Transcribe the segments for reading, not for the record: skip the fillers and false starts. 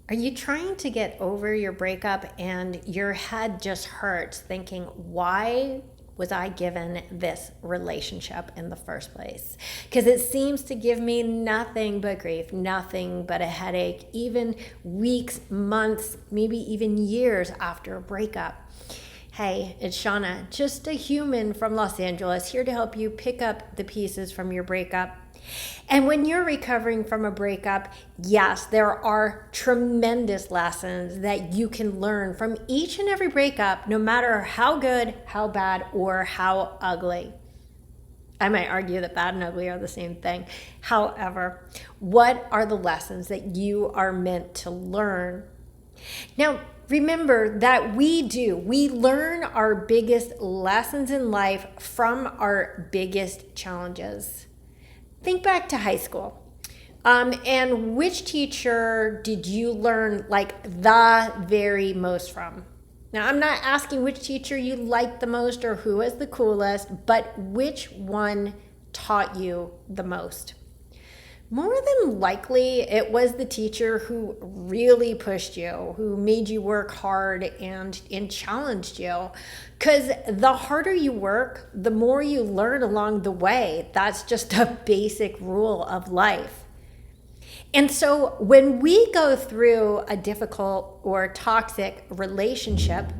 Are you trying to get over your breakup and your head just hurts thinking, why was I given this relationship in the first place? Because it seems to give me nothing but grief, nothing but a headache, even weeks, months, maybe even years after a breakup. Hey, it's Shauna, just a human from Los Angeles, here to help you pick up the pieces from your breakup. And when you're recovering from a breakup, yes, there are tremendous lessons that you can learn from each and every breakup, no matter how good, how bad, or how ugly. I might argue that bad and ugly are the same thing. However, what are the lessons that you are meant to learn? Now, remember that we learn our biggest lessons in life from our biggest challenges. Think back to high school. And which teacher did you learn like the very most from? Now, I'm not asking which teacher you liked the most or who was the coolest, but which one taught you the most? More than likely, it was the teacher who really pushed you, who made you work hard and challenged you. Because the harder you work, the more you learn along the way. That's just a basic rule of life. And so when we go through a difficult or toxic relationship,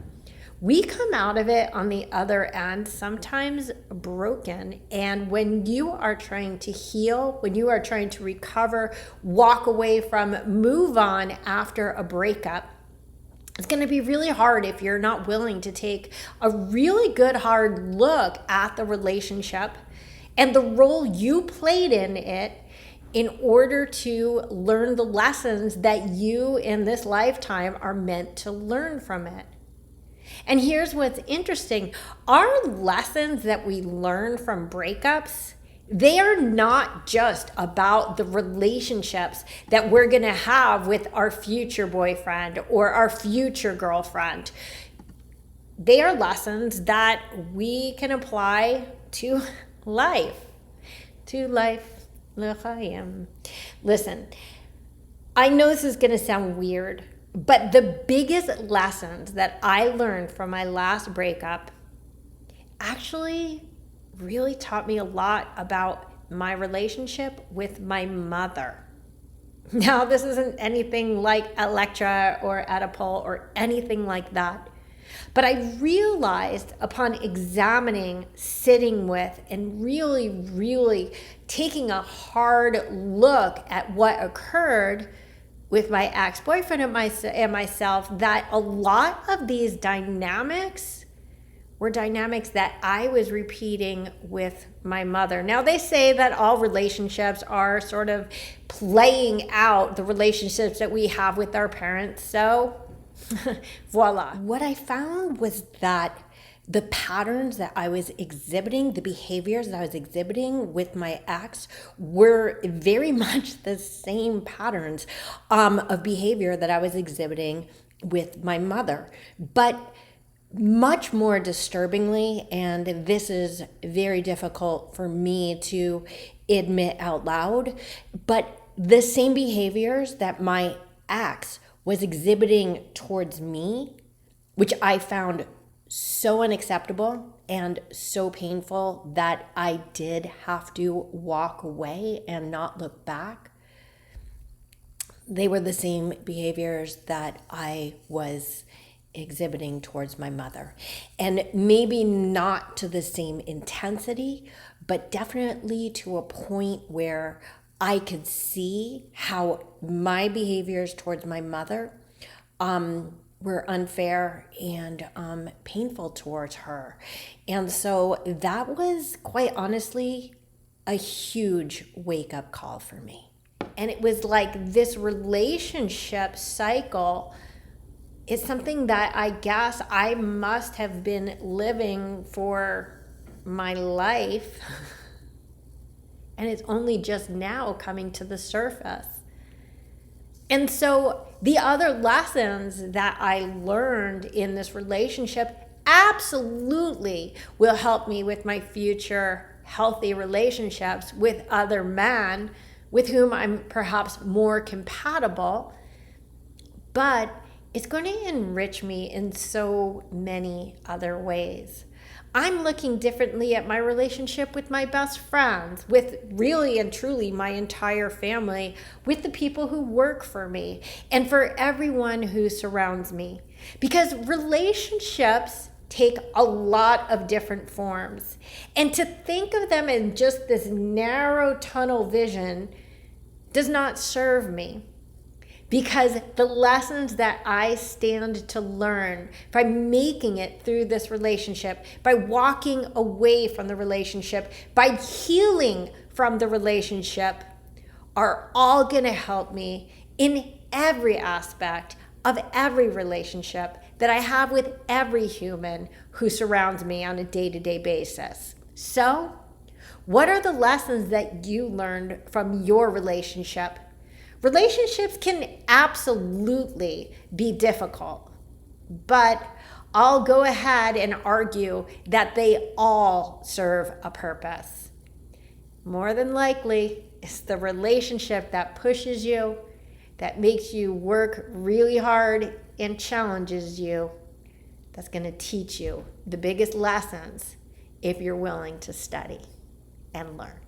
we come out of it on the other end, sometimes broken. And when you are trying to heal, when you are trying to recover, walk away from, move on after a breakup, it's going to be really hard if you're not willing to take a really good hard look at the relationship and the role you played in it in order to learn the lessons that you in this lifetime are meant to learn from it. And here's what's interesting. Our lessons that we learn from breakups, they are not just about the relationships that we're going to have with our future boyfriend or our future girlfriend. They are lessons that we can apply to life. To life, l'chaim. Listen, I know this is going to sound weird, but the biggest lessons that I learned from my last breakup actually really taught me a lot about my relationship with my mother. Now, this isn't anything like Electra or Oedipal or anything like that. But I realized upon examining, sitting with, and really taking a hard look at what occurred with my ex-boyfriend and myself, that a lot of these dynamics were dynamics that I was repeating with my mother. Now, they say that all relationships are sort of playing out the relationships that we have with our parents. So, voila. What I found was that the patterns that I was exhibiting, the behaviors that I was exhibiting with my ex were very much the same patterns of behavior that I was exhibiting with my mother. But much more disturbingly, and this is very difficult for me to admit out loud, but the same behaviors that my ex was exhibiting towards me, which I found so unacceptable and so painful that I did have to walk away and not look back. They were the same behaviors that I was exhibiting towards my mother. And maybe not to the same intensity, but definitely to a point where I could see how my behaviors towards my mother were unfair and painful towards her. And so that was, quite honestly, a huge wake-up call for me. And it was like this relationship cycle is something that I guess I must have been living for my life. And it's only just now coming to the surface. And so the other lessons that I learned in this relationship absolutely will help me with my future healthy relationships with other men with whom I'm perhaps more compatible. but it's going to enrich me in so many other ways. I'm looking differently at my relationship with my best friends, with really and truly my entire family, with the people who work for me, and for everyone who surrounds me. Because relationships take a lot of different forms. And to think of them in just this narrow tunnel vision does not serve me. Because the lessons that I stand to learn by making it through this relationship, by walking away from the relationship, by healing from the relationship, are all going to help me in every aspect of every relationship that I have with every human who surrounds me on a day-to-day basis. So, what are the lessons that you learned from your relationship? Relationships can absolutely be difficult, but I'll go ahead and argue that they all serve a purpose. More than likely, it's the relationship that pushes you, that makes you work really hard and challenges you, that's going to teach you the biggest lessons if you're willing to study and learn.